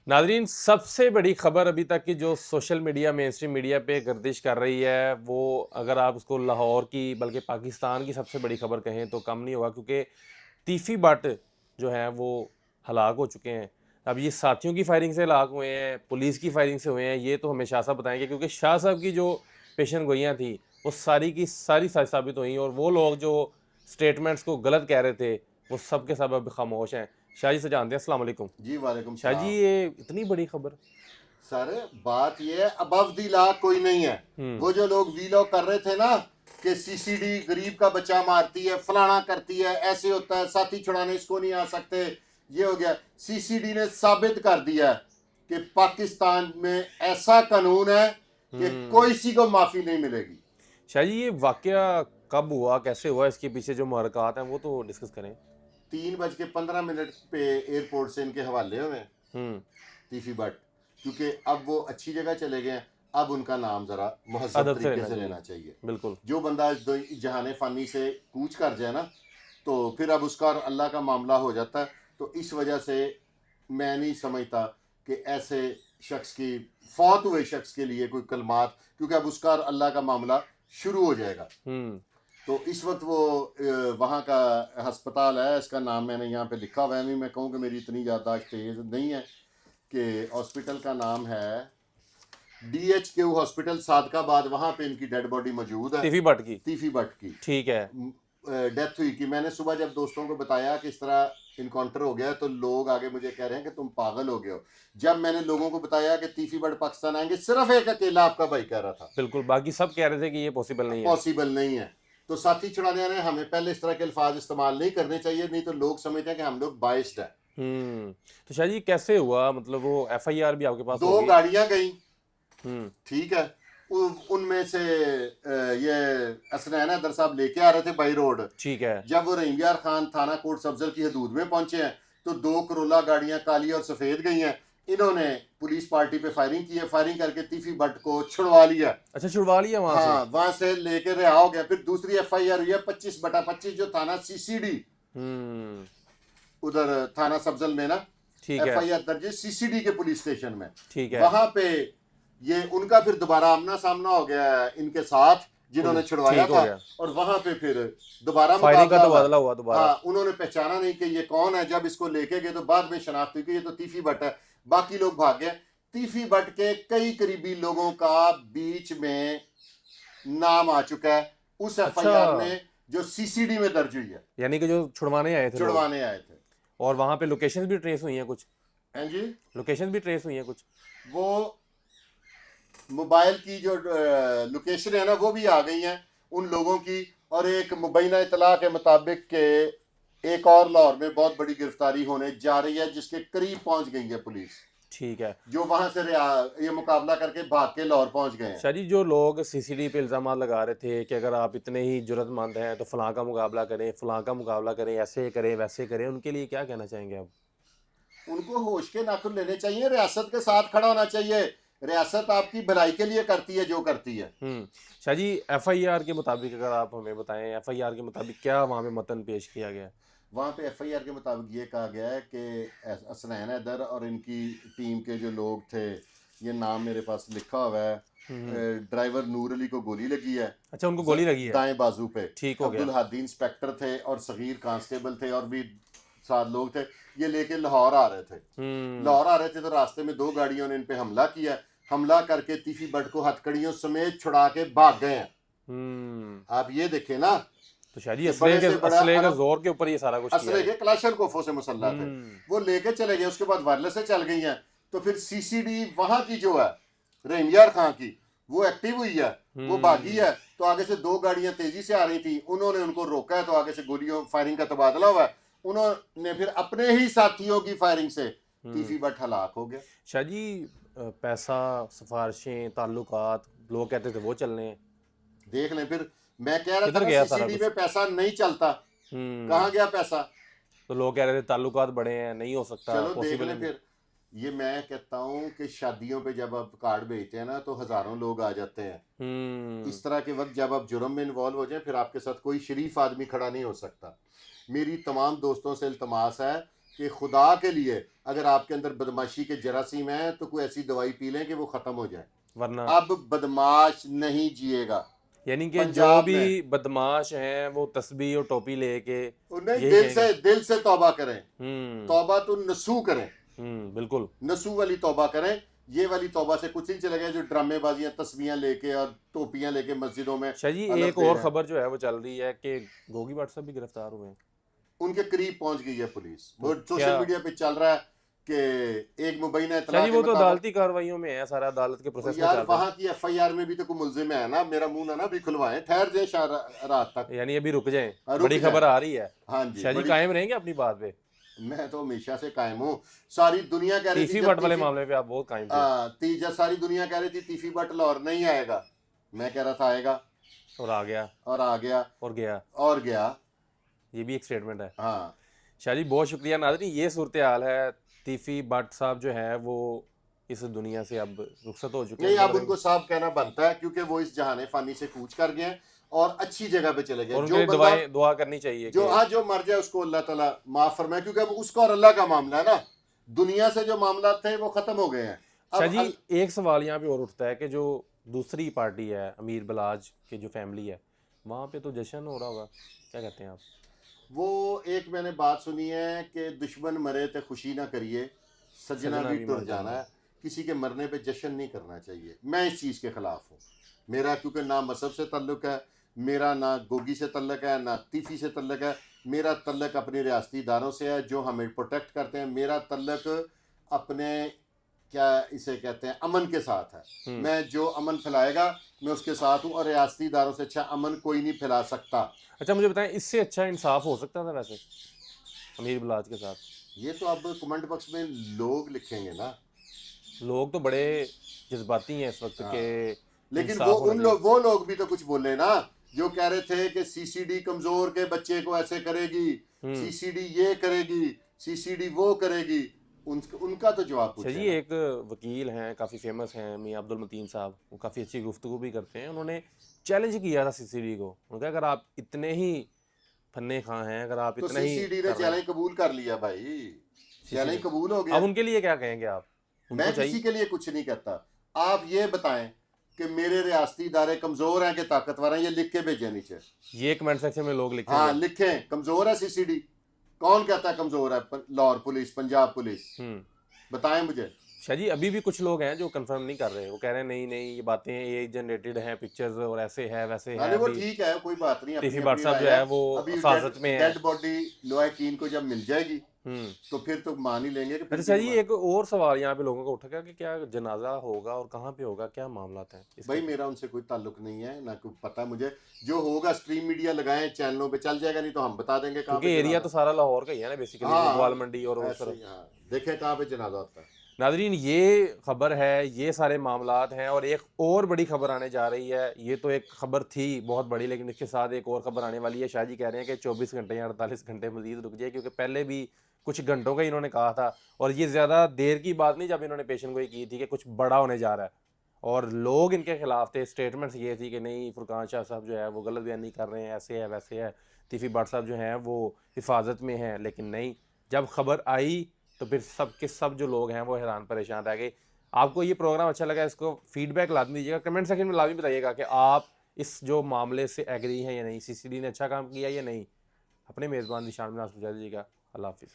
नाजरीन, सबसे बड़ी खबर अभी तक की जो social media main stream media पे गर्दिश कर रही है, वो अगर आप उसको लाहौर की बल्कि पाकिस्तान की सबसे बड़ी खबर कहें तो कम नहीं होगा, क्योंकि तीफी बट जो हैं वो हलाक हो चुके हैं। अब ये साथियों की फायरिंग से हलाक हुए हैं, पुलिस की फायरिंग से हुए हैं, ये तो हमें शाह साहब बताएंगे, क्योंकि शाह साहब की जो पेशन गोइयाँ थी वो सारी की सारी सच साबित हुई, और वो लोग जो स्टेटमेंट्स को गलत कह रहे थे वो सब के सब अब खामोश हैं। शाह जी से जानते हैं। अस्सलाम वालेकुम। जी वालेकुम शाह जी, सलाम। ये इतनी बड़ी खबर। सर बात ये है, अबव दी लॉ कोई नहीं है। वो जो लोग वीलॉग कर रहे थे ना कि सीसीडी गरीब का बच्चा मारती है, फलाना करती है, ऐसे होता है, साथी छुड़ाने इसको नहीं आ सकते, ये हो गया। सीसीडी ने साबित कर दिया है कि पाकिस्तान में ऐसा कानून है कि कोई सी को माफी नहीं मिलेगी। शाह जी, ये वाकया कब हुआ, कैसे हुआ, इसके पीछे जो मुहरकात हैं वो तो डिस्कस करें। 3:15 पे एयरपोर्ट से इनके हवाले हुए हम्म। तीफी बट, क्योंकि अब वो अच्छी जगह चले गए हैं। अब उनका नाम जरा महजब अदब से तरीके लेना से चाहिए। लेना चाहिए। बिल्कुल। जो बंदा जहाने फ़ानी से कूच कर जाए ना, तो फिर अब उसका और अल्लाह का मामला हो जाता है। तो इस वजह से मैं नहीं समझता कि ऐसे शख्स की, फौत हुए शख्स के लिए कोई कलमात, क्योंकि अब उसका और अल्लाह का मामला शुरू हो जाएगा। तो इस वक्त वो वहाँ का अस्पताल है, इसका नाम मैंने यहाँ पे लिखा हुआ है, नहीं मैं कहूँ कि मेरी इतनी याददाश्त तेज नहीं है, कि हॉस्पिटल का नाम है DHQ हॉस्पिटल सादकाबाद। वहाँ पे इनकी डेड बॉडी मौजूद है, तीफी बट की। तीफी बट की ठीक है। डेथ हुई। कि मैंने सुबह जब दोस्तों को बताया कि इस तरह इनकाउंटर हो गया, तो लोग आगे मुझे कह रहे हैं कि तुम पागल हो गए हो। जब मैंने लोगों को बताया कि तीफी बट पाकिस्तान आएंगे, सिर्फ एक अकेला आपका भाई कह रहा था, बिल्कुल, बाकी सब कह रहे थे कि ये पॉसिबल नहीं है। पॉसिबल नहीं है। तो साथी छुड़ाने ने हमें पहले इस तरह के अल्फाज इस्तेमाल नहीं करने चाहिए, नहीं तो लोग समझते हैं कि हम लोग बाइस्ड है। तो शाह जी, कैसे हुआ, मतलब वो FIR भी आपके पास 2 होगी? गाड़ियां गई, हम्म। ठीक है। उनमें से ये असनैन हैदर साहब लेके आ रहे थे बाई रोड। ठीक है। जब वो रहीम खान थाना कोट सब्जल की हदूद में पहुंचे हैं, तो 2 करोला गाड़ियां काली और सफेद गई हैं। इन्होंने पुलिस पार्टी पे फायरिंग की है, फायरिंग करके तीफी बट को छुड़वा लिया। अच्छा, छुड़वा लिया वहां से? हाँ, वहां से लेके रिहा हो गया। फिर दूसरी FIR हुई है 25/25, जो थाना CCD उधर थाना सब्जल में ना, ठीक है। FIR दर्ज है CCD के पुलिस स्टेशन में। ठीक है। वहां पे ये उनका फिर दोबारा आमना सामना हो गया इनके साथ जिन्होंने छुड़वाया ठीक हो था, गया। और वहां पे फिर दोबारा फायरिंग का मुकाबला तबादला हुआ दोबारा। हाँ, उन्होंने पहचाना नहीं कि ये कौन है। जब इसको लेके गए तो बाद में शनाख्त हुई कि ये तो तीफी बट है। बाकी लोग भाग गए। तीफी बट के कई करीबी लोगों का बीच में नाम आ चुका है उस FIR में, जो CCD में दर्ज हुई है, यानी कि जो छुड़वाने आए थे लोग। छुड़वाने आए थे। और वहां पे लोकेशन भी ट्रेस हुई हैं कुछ? हैं जी, लोकेशन भी ट्रेस हुई हैं कुछ? वो मोबाइल की जो लोकेशन है ना, वो भी आ गई हैं उन लोगों की। और एक मुबैना इतला के मुताबिक के एक और लाहौर में बहुत बड़ी गिरफ्तारी होने जा रही है, जिसके करीब पहुंच गई है पुलिस। ठीक है। जो वहां से ये मुकाबला करके भाग के लाहौर पहुंच गए हैं। शाह जी, जो लोग CCD पे इल्ज़ाम लगा रहे थे कि अगर आप इतने ही जुर्रतमंद हैं तो फलां का मुकाबला करें, फलां का मुकाबला करें, ऐसे करें वैसे करें, उनके लिए क्या कहना चाहेंगे आप? उनको होश के नाखुन लेने चाहिए, रियासत के साथ खड़ा होना चाहिए। रियासत आपकी भलाई के लिए करती है जो करती है। शाह जी, FIR के मुताबिक अगर आप हमें बताएं, FIR के मुताबिक क्या वहाँ पे मतन पेश किया गया? वहाँ पे FIR के मुताबिक ये कहा गया है कि असनैन हैदर और इनकी टीम के जो लोग थे, ये नाम मेरे पास लिखा हुआ है, ड्राइवर नूर अली को गोली लगी है। अच्छा, उनको गोली लगी है? दाएं बाजू पे। ठीक हो गया। अब्दुल हादी इंस्पेक्टर थे और सगीर कांस्टेबल थे, और भी 7 लोग थे। ये लेके लाहौर आ रहे थे। लाहौर आ रहे थे तो रास्ते में 2 गाड़ियों ने इन पे हमला किया। हमला करके तीफी बट को हथकड़ियों समेत छुड़ा के भाग गए हैं। आप ये देखें ना, तो शाह जी, असले के जोर के ऊपर ये सारा कुछ किया असले के क्लाशनकोफों से मुसल्ला थे, वो लेके चले गए। उसके बाद वायरलेस से चल गई हैं। तो फिर CCD वहां की जो है रहीम खान की, वो एक्टिव हुई है, वो भागी है। तो आगे से 2 गाड़ियां तेजी से आ रही थी, उन्होंने उनको रोका है, तो आगे से गोलियों फायरिंग का तबादला हुआ है। उन्होंने फिर अपने ही साथियों की फायरिंग से तीफी बट हलाक हो गया। शाह जी, पैसा, सिफारिशें, ताल्लुकात, लोग कहते थे वो चलने हैं। देख लें, फिर मैं कह रहा था किधर ना गया सारा CCD कुछ? में पैसा नहीं चलता। कहाँ गया पैसा? तो लोग कह रहे थे ताल्लुकात बड़े हैं, नहीं हो सकता, चलो देख पॉसिबल लें नहीं। फिर। ये मैं कहता हूँ कि शादियों पे जब आप कार्ड भेजते हैं ना, तो हजारों लोग आ जाते हैं। इस तरह के वक्त जब आप जुर्म में इन्वॉल्व हो जाए, फिर आपके साथ कोई शरीफ आदमी खड़ा नहीं हो सकता। मेरी तमाम दोस्तों से इल्तमास है कि खुदा के लिए अगर आपके अंदर बदमाशी के जरासीम है तो कोई ऐसी दवाई पी लें कि वो ख़त्म हो जाए। वरना अब बदमाश नहीं जिएगा। यानी कि जो पंजाब भी में बदमाश हैं वो तस्बीह और टोपी लेके नहीं, यही कहेंगे। दिल से तौबा करें। हम्म तौबा तो नसू करें, बिल्कुल। नसू वाली तौबा करें। ये वाली तौबा से कुछ नहीं चलेगा जो ड्रामेबाजियां तस्वीरें लेके और टोपियां लेके मस्जिदों में शाह जी हलफ एक दे और रहे हैं। खबर जो है वो चल रही है कि गोगी भट्ट साहब भी गिरफ्तार हुए हैं। उनके करीब पहुंच गई है पुलिस। तो वो क्या सोशल मीडिया पे चल रहा है कि एक मुबैना शाह इतला जी के वो तो मुताबिक। अदालती कार्रवाइयों में है, सारा अदालत के और प्रोसेस में यार चल रहा वहां की एफआईआर में भी तो कोई मुलजिम है ना, मेरा मुंह ना भी खुलवाएं, ठहर जाए रात तक। है, यानी अभी रुक जाएं, रुक बड़ी जाए। खबर आ रही है। हाँ जी, शाह जी बड़ी। कायम रहेंगे अपनी बात पे। मैं तो हमेशा से कायम हूँ। सारी दुनिया कह रही थी तीफी जब भट्ट वाले मामले पे आप बहुत कायम थे सारी दुनिया कह रही थी तीफी बट लाहौर नहीं आएगा। मैं कह रहा था आएगा, और आ गया और आ गया और गया। और गया। ये भी एक स्टेटमेंट है। हाँ शाह जी बहुत शुक्रिया। नाज़रीन ये सूरत हाल है। तीफी भट्ट साहब जो है वो इस दुनिया से अब रुखसत हो चुके हैं। नहीं, उनके अब बारे में उनको साफ कहना बनता है क्योंकि वो इस जहाने फानी से कूच कर गए हैं और अच्छी जगह पे चले गए। और उनके जो लिए बंदा दुआ करनी चाहिए जो कि आज जो मर जाए उसको अल्लाह ताला माफ फरमाए, क्योंकि अब उसका और अल्लाह का मामला है ना। दुनिया से जो मामला थे वो खत्म हो गए हैं। शाह अब जी एक सवाल यहाँ पे और उठता है कि जो दूसरी पार्टी है अमीर बलाज की जो फैमिली है वहाँ पे तो जश्न हो रहा होगा, क्या कहते हैं आप? वो एक मैंने बात सुनी है कि दुश्मन मरे तो खुशी ना करिए, सजना सजना भी भी टुर मर जाना जाना है। किसी के मरने पे जश्न नहीं करना चाहिए। मैं इस चीज़ के खिलाफ हूँ। मेरा क्योंकि ना मजहब से तल्लुक़ है, मेरा ना गोगी से तल्लुक़ है, ना तीफी से तल्लुक़ है। मेरा तल्लुक़ अपने रियासती इदारों से है जो हमें प्रोटेक्ट करते हैं। मेरा तल्लुक़ अपने, क्या इसे कहते हैं, अमन के साथ है। मैं जो अमन फैलाएगा मैं उसके साथ हूँ, और रियासती इदारों से अच्छा अमन कोई नहीं फैला सकता। अच्छा मुझे बताएं इससे अच्छा इंसाफ हो सकता था वैसे अमीर बलाज के साथ? ये तो अब कमेंट बॉक्स में लोग लिखेंगे ना। लोग तो बड़े जज्बाती हैं इस वक्त हाँ। के लेकिन इंसाफ होना चाहिए। वो लोग भी तो कुछ बोले ना, जो कह रहे थे कि सीसीडी कमजोर के बच्चे को ऐसे करेगी, सीसीडी ये करेगी, सीसीडी वो करेगी। उनका तो जवाब अच्छा पूछे जी ना। एक वकील हैं काफ़ी फेमस हैं मियां अब्दुल मतीन साहब, वो काफ़ी अच्छी गुफ्तगू भी करते हैं। उन्होंने चैलेंज किया था सीसीडी को। उन्होंने कहा अगर आप इतने ही फन्ने खां हैं, अगर आप तो इतना ही सीसीडी ने कर रहे हैं चैलेंज कबूल कर लिया भाई, चैलेंज CCD कबूल हो अब गया। उनके लिए क्या कहेंगे आप? उनको मैं चाहिए किसी के लिए कुछ नहीं कहता। आप ये बताएं कि मेरे रियासती इदारे कमजोर हैं कि ताकतवर हैं, ये लिख के भेजें नीचे। ये कमेंट सेक्शन में लोग हाँ लिखेंगे। लिखें, कमजोर है सीसीडी। कौन कहता है कमजोर है? लाहौर पुलिस, पंजाब पुलिस, बताएं मुझे। शाह जी अभी भी कुछ लोग हैं जो कंफर्म नहीं कर रहे, वो कह रहे हैं नहीं नहीं ये बातें ये जनरेटेड हैं पिक्चर्स और ऐसे है वैसे है। अरे वो अभी ठीक है, कोई बात नहीं। तीफी अपनी भट्ट अपनी साहब राय जो है। है वो अभी हिफाजत में है। डेड बॉडी लोहाकीन को जब मिल जाएगी तो फिर तो मान ही लेंगे कि फिर अच्छा भी जी एक और सवाल यहाँ पे लोगों को उठा कि क्या जनाजा होगा और कहाँ पे होगा, क्या मामला है इसके? भाई मेरा उनसे कोई ताल्लुक नहीं है, ना कोई पता मुझे। जो होगा स्ट्रीम मीडिया लगाएं, चैनलों पे चल जाएगा, नहीं तो हम बता देंगे कहाँ क्योंकि पे एरिया जनाजा। तो सारा लाहौर का ही है ना बेसिकली, हाँ ग्वाल मंडी और उस ऐसे तरफ। ही, हाँ देखें कहाँ पे जनाजा होता है। नादरीन ये खबर है, ये सारे मामलात हैं और एक और बड़ी खबर आने जा रही है। ये तो एक खबर थी बहुत बड़ी, लेकिन इसके साथ एक और खबर आने वाली है। शाह जी कह रहे हैं कि 24 घंटे या 48 घंटे मजीद रुक जाए, क्योंकि पहले भी कुछ घंटों का इन्होंने कहा था और ये ज़्यादा देर की बात नहीं जब इन्होंने पेशन गोई की थी कि कुछ बड़ा होने जा रहा है और लोग इनके खिलाफ थे। स्टेटमेंट्स ये थी कि नहीं फुरकान शाह साहब जो है वो गलत बयानी कर रहे हैं, ऐसे है वैसे है, तीफी भट्ट साहब जो हैं वो हिफाजत में हैं। लेकिन नहीं, जब खबर आई तो फिर सब के सब जो लोग हैं वो हैरान परेशान रह गए। आपको ये प्रोग्राम अच्छा लगा, इसको फीडबैक लाजमी दीजिएगा, कमेंट सेक्शन में लाजमी बताइएगा कि आप इस जो मामले से एग्री हैं या नहीं, सीसीडी ने अच्छा काम किया या नहीं। अपने मेज़बान निशान में नाम समझा दीजिएगा। अल्लाह हाफिज़।